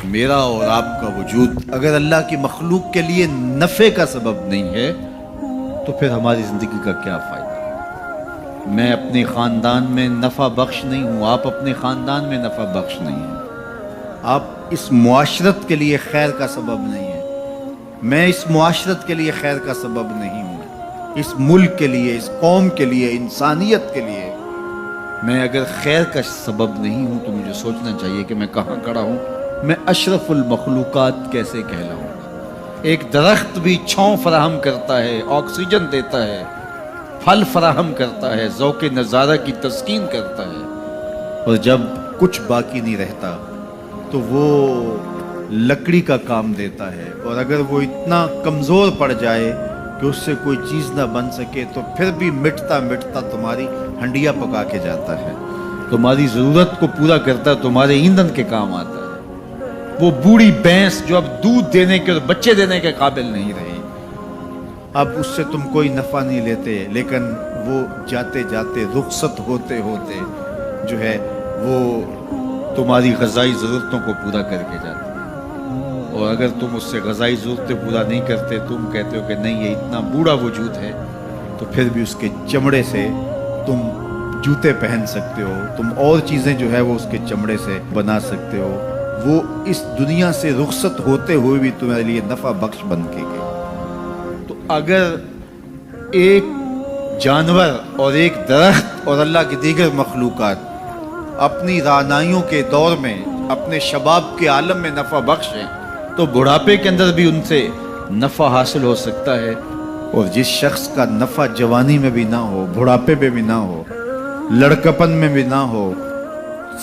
میرا اور آپ کا وجود اگر اللہ کی مخلوق کے لیے نفع کا سبب نہیں ہے تو پھر ہماری زندگی کا کیا فائدہ؟ میں اپنے خاندان میں نفع بخش نہیں ہوں، آپ اپنے خاندان میں نفع بخش نہیں ہیں، آپ اس معاشرت کے لیے خیر کا سبب نہیں ہیں، میں اس معاشرت کے لیے خیر کا سبب نہیں ہوں، اس ملک کے لیے، اس قوم کے لیے، انسانیت کے لیے میں اگر خیر کا سبب نہیں ہوں تو مجھے سوچنا چاہیے کہ میں کہاں کھڑا ہوں، میں اشرف المخلوقات کیسے کہلاؤں گا؟ ایک درخت بھی چھاؤں فراہم کرتا ہے، آکسیجن دیتا ہے، پھل فراہم کرتا ہے، ذوق نظارہ کی تسکین کرتا ہے، اور جب کچھ باقی نہیں رہتا تو وہ لکڑی کا کام دیتا ہے، اور اگر وہ اتنا کمزور پڑ جائے کہ اس سے کوئی چیز نہ بن سکے تو پھر بھی مٹتا مٹتا تمہاری ہنڈیا پکا کے جاتا ہے، تمہاری ضرورت کو پورا کرتا ہے، تمہارے ایندھن کے کام آتا ہے۔ وہ بوڑھی بھینس جو اب دودھ دینے کے اور بچے دینے کے قابل نہیں رہی، اب اس سے تم کوئی نفع نہیں لیتے، لیکن وہ جاتے جاتے رخصت ہوتے ہوتے جو ہے وہ تمہاری غذائی ضرورتوں کو پورا کر کے جاتے ہیں، اور اگر تم اس سے غذائی ضرورتیں پورا نہیں کرتے، تم کہتے ہو کہ نہیں یہ اتنا بوڑھا وجود ہے، تو پھر بھی اس کے چمڑے سے تم جوتے پہن سکتے ہو، تم اور چیزیں جو ہے وہ اس کے چمڑے سے بنا سکتے ہو، وہ اس دنیا سے رخصت ہوتے ہوئے بھی تمہارے لیے نفع بخش بن کے گئے۔ تو اگر ایک جانور اور ایک درخت اور اللہ کی دیگر مخلوقات اپنی رعنائیوں کے دور میں اپنے شباب کے عالم میں نفع بخش ہیں تو بڑھاپے کے اندر بھی ان سے نفع حاصل ہو سکتا ہے، اور جس شخص کا نفع جوانی میں بھی نہ ہو، بڑھاپے میں بھی نہ ہو، لڑکپن میں بھی نہ ہو،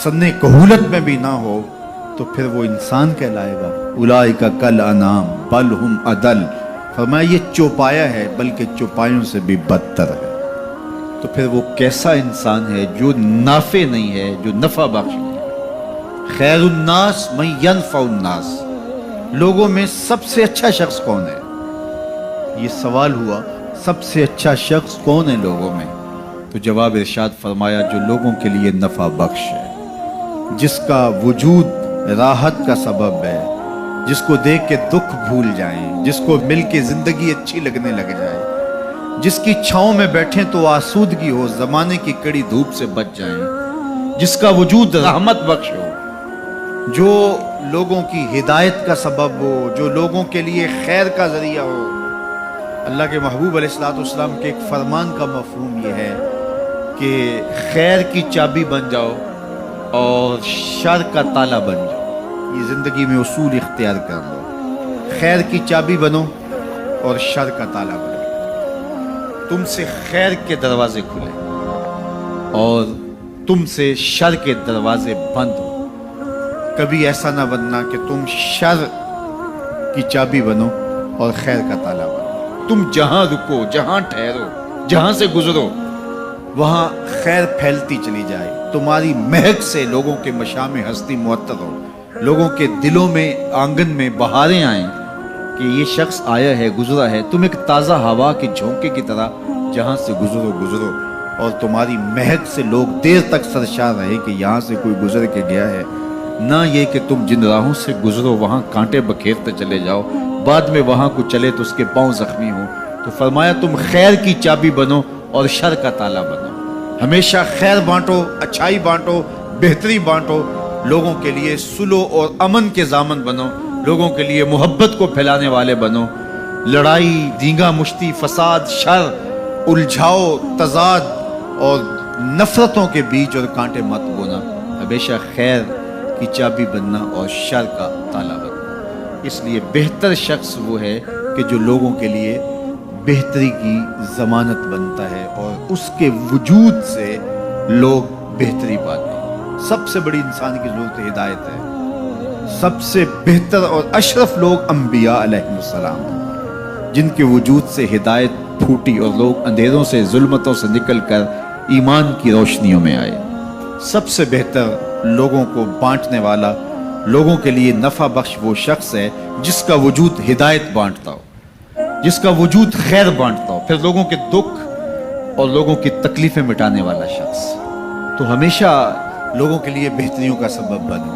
سن کہولت میں بھی نہ ہو، تو پھر وہ انسان کہلائے گا۔ اولئک کالانعام بل ہم اضل، فرمایا یہ چوپایا ہے بلکہ چوپایوں سے بھی بدتر ہے۔ تو پھر وہ کیسا انسان ہے جو نافع نہیں ہے، جو نفع بخش نہیں ہے؟ خیر الناس من ینفع الناس، لوگوں میں سب سے اچھا شخص کون ہے؟ یہ سوال ہوا، سب سے اچھا شخص کون ہے لوگوں میں؟ تو جواب ارشاد فرمایا جو لوگوں کے لیے نفع بخش ہے، جس کا وجود راحت کا سبب ہے، جس کو دیکھ کے دکھ بھول جائیں، جس کو مل کے زندگی اچھی لگنے لگ جائے، جس کی چھاؤں میں بیٹھیں تو آسودگی ہو، زمانے کی کڑی دھوپ سے بچ جائیں، جس کا وجود رحمت بخش ہو، جو لوگوں کی ہدایت کا سبب ہو، جو لوگوں کے لیے خیر کا ذریعہ ہو۔ اللہ کے محبوب علیہ السلام کے ایک فرمان کا مفہوم یہ ہے کہ خیر کی چابی بن جاؤ اور شر کا تالا بن جاؤ۔ یہ زندگی میں اصول اختیار کر لو، خیر کی چابی بنو اور شر کا تالا بنو، تم سے خیر کے دروازے کھلے اور تم سے شر کے دروازے بند ہو۔ کبھی ایسا نہ بننا کہ تم شر کی چابی بنو اور خیر کا تالا بنو۔ تم جہاں رکو، جہاں ٹھہرو، جہاں سے گزرو، وہاں خیر پھیلتی چلی جائے، تمہاری مہک سے لوگوں کے مشام ہستی معطر ہو، لوگوں کے دلوں میں، آنگن میں بہاریں آئیں کہ یہ شخص آیا ہے، گزرا ہے، تم ایک تازہ ہوا کے جھونکے کی طرح جہاں سے گزرو، اور تمہاری مہک سے لوگ دیر تک سرشار رہے کہ یہاں سے کوئی گزر کے گیا ہے، نہ یہ کہ تم جن راہوں سے گزرو وہاں کانٹے بکھیرتے چلے جاؤ، بعد میں وہاں کو چلے تو اس کے پاؤں زخمی ہوں۔ تو فرمایا تم خیر کی چابی بنو اور شر کا تالا بنو، ہمیشہ خیر بانٹو، اچھائی بانٹو، بہتری بانٹو، لوگوں کے لیے صلح اور امن کے ضامن بنو، لوگوں کے لیے محبت کو پھیلانے والے بنو، لڑائی، دینگا مشتی، فساد، شر، الجھاؤ، تضاد اور نفرتوں کے بیچ اور کانٹے مت بونا، ہمیشہ خیر کی چابی بننا اور شر کا تالا بننا۔ اس لیے بہتر شخص وہ ہے کہ جو لوگوں کے لیے بہتری کی ضمانت بنتا ہے اور اس کے وجود سے لوگ بہتری پاتے ہیں۔ سب سے بڑی انسان کی ضرورت ہدایت ہے۔ سب سے بہتر اور اشرف لوگ انبیاء علیہ السلام ہیں، جن کے وجود سے ہدایت پھوٹی اور لوگ اندھیروں سے، ظلمتوں سے نکل کر ایمان کی روشنیوں میں آئے۔ سب سے بہتر لوگوں کو بانٹنے والا، لوگوں کے لیے نفع بخش وہ شخص ہے جس کا وجود ہدایت بانٹتا ہو، جس کا وجود خیر بانٹتا ہو، پھر لوگوں کے دکھ اور لوگوں کی تکلیفیں مٹانے والا شخص۔ تو ہمیشہ لوگوں کے لیے بہتریوں کا سبب بنو۔